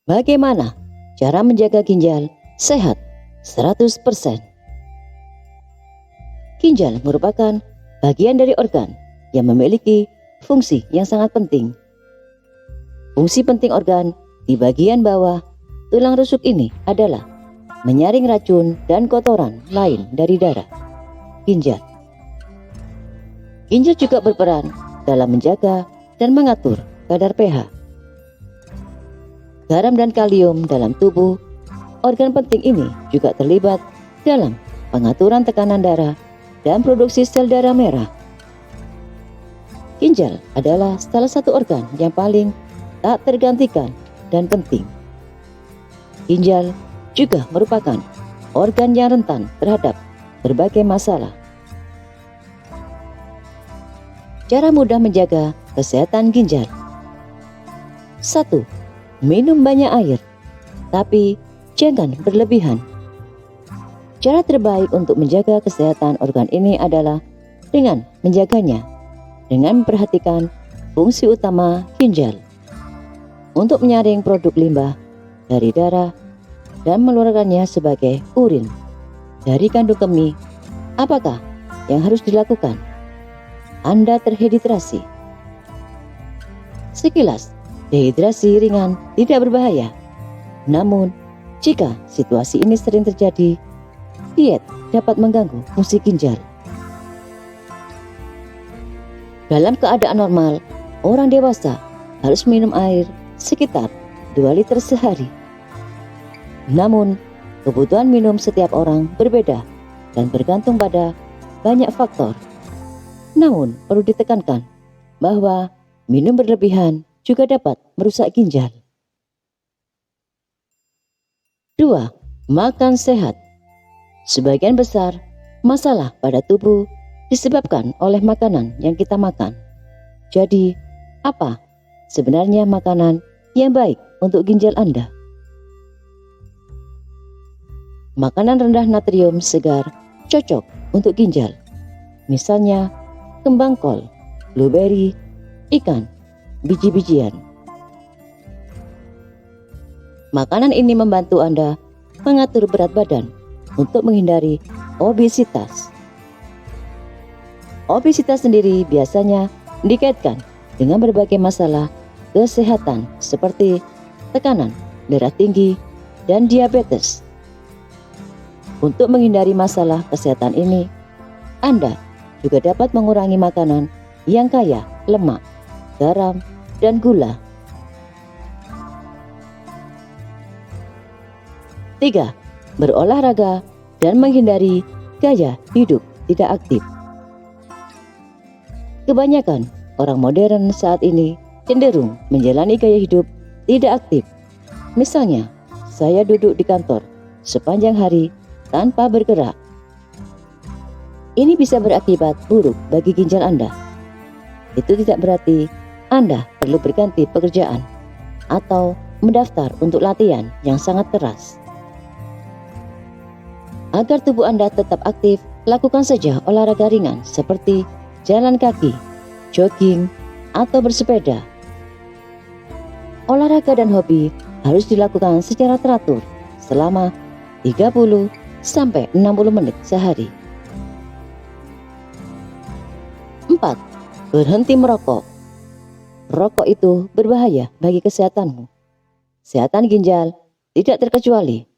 Bagaimana cara menjaga ginjal sehat 100%? Ginjal merupakan bagian dari organ yang memiliki fungsi yang sangat penting. Fungsi penting organ di bagian bawah tulang rusuk ini adalah menyaring racun dan kotoran lain dari darah. Ginjal juga berperan dalam menjaga dan mengatur kadar pH. Garam dan kalium dalam tubuh organ penting ini juga terlibat dalam pengaturan tekanan darah dan produksi sel darah merah. Ginjal adalah salah satu organ yang paling tak tergantikan dan penting. Ginjal juga merupakan organ yang rentan terhadap berbagai masalah. Cara mudah menjaga kesehatan ginjal. 1. Minum banyak air, tapi jangan berlebihan. Cara terbaik untuk menjaga kesehatan organ ini adalah dengan menjaganya, dengan memperhatikan fungsi utama ginjal untuk menyaring produk limbah dari darah dan mengeluarkannya sebagai urin dari kandung kemih. Apakah yang harus dilakukan? Anda terhidrasi. Sekilas, dehidrasi ringan tidak berbahaya. Namun, jika situasi ini sering terjadi, diet dapat mengganggu fungsi ginjal. Dalam keadaan normal, orang dewasa harus minum air sekitar 2 liter sehari. Namun, kebutuhan minum setiap orang berbeda dan bergantung pada banyak faktor. Namun, perlu ditekankan bahwa minum berlebihan juga dapat merusak ginjal. 2. Makan sehat. Sebagian besar masalah pada tubuh disebabkan oleh makanan yang kita makan. Jadi, apa sebenarnya makanan yang baik untuk ginjal Anda? Makanan rendah natrium segar cocok untuk ginjal. Misalnya, kembang kol, blueberry, ikan, biji-bijian. Makanan ini membantu Anda mengatur berat badan untuk menghindari obesitas. Obesitas sendiri biasanya dikaitkan dengan berbagai masalah kesehatan seperti tekanan darah tinggi dan diabetes. Untuk menghindari masalah kesehatan ini, Anda juga dapat mengurangi makanan yang kaya lemak, garam, dan gula. 3. Berolahraga dan menghindari gaya hidup tidak aktif. Kebanyakan orang modern saat ini cenderung menjalani gaya hidup tidak aktif. Misalnya, saya duduk di kantor sepanjang hari tanpa bergerak. Ini bisa berakibat buruk bagi ginjal Anda. Itu tidak berarti Anda perlu berganti pekerjaan atau mendaftar untuk latihan yang sangat keras. Agar tubuh Anda tetap aktif, lakukan saja olahraga ringan seperti jalan kaki, jogging, atau bersepeda. Olahraga dan hobi harus dilakukan secara teratur selama 30 sampai 60 menit sehari. 4. Berhenti merokok. Rokok itu berbahaya bagi kesehatanmu. Kesehatan ginjal tidak terkecuali.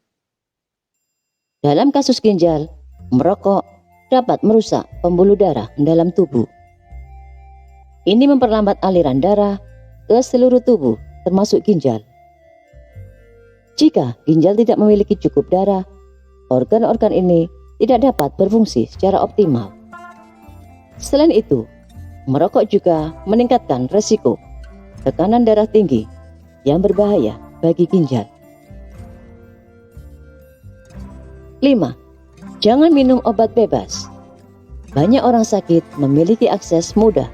Dalam kasus ginjal, merokok dapat merusak pembuluh darah dalam tubuh. Ini memperlambat aliran darah ke seluruh tubuh, termasuk ginjal. Jika ginjal tidak memiliki cukup darah, organ-organ ini tidak dapat berfungsi secara optimal. Selain itu, merokok juga meningkatkan resiko tekanan darah tinggi yang berbahaya bagi ginjal. 5. Jangan minum obat bebas. Banyak orang sakit memiliki akses mudah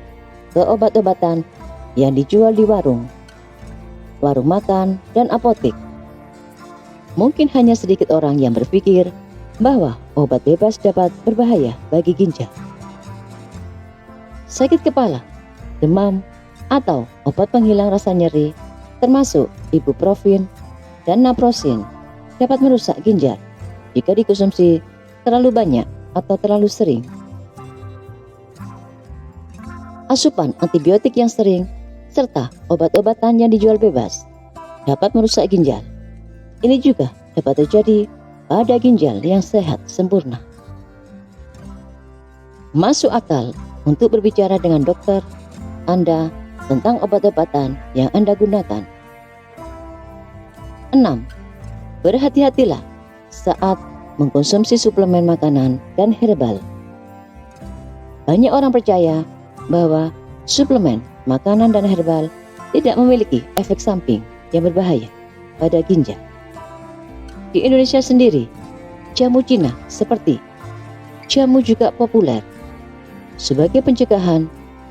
ke obat-obatan yang dijual di warung makan, dan apotek. Mungkin hanya sedikit orang yang berpikir bahwa obat bebas dapat berbahaya bagi ginjal. Sakit kepala, demam, atau obat penghilang rasa nyeri termasuk ibuprofen dan naproxen dapat merusak ginjal jika dikonsumsi terlalu banyak atau terlalu sering. Asupan antibiotik yang sering serta obat-obatan yang dijual bebas dapat merusak ginjal. Ini juga dapat terjadi pada ginjal yang sehat sempurna. Masuk akal untuk berbicara dengan dokter Anda tentang obat-obatan yang Anda gunakan. 6. Berhati-hatilah saat mengkonsumsi suplemen makanan dan herbal. Banyak orang percaya bahwa suplemen makanan dan herbal tidak memiliki efek samping yang berbahaya pada ginjal. Di Indonesia sendiri, jamu Cina seperti jamu juga populer. Sebagai pencegahan,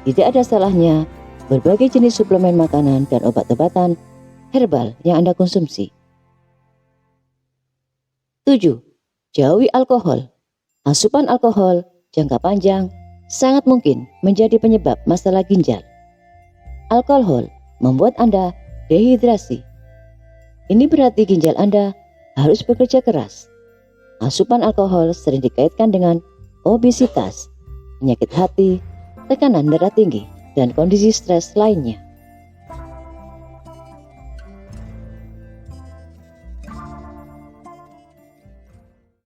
tidak ada salahnya berbagai jenis suplemen makanan dan obat-obatan herbal yang Anda konsumsi. 7. Jauhi alkohol. Asupan alkohol jangka panjang sangat mungkin menjadi penyebab masalah ginjal. Alkohol membuat Anda dehidrasi. Ini berarti ginjal Anda harus bekerja keras. Asupan alkohol sering dikaitkan dengan obesitas, penyakit hati, tekanan darah tinggi, dan kondisi stres lainnya.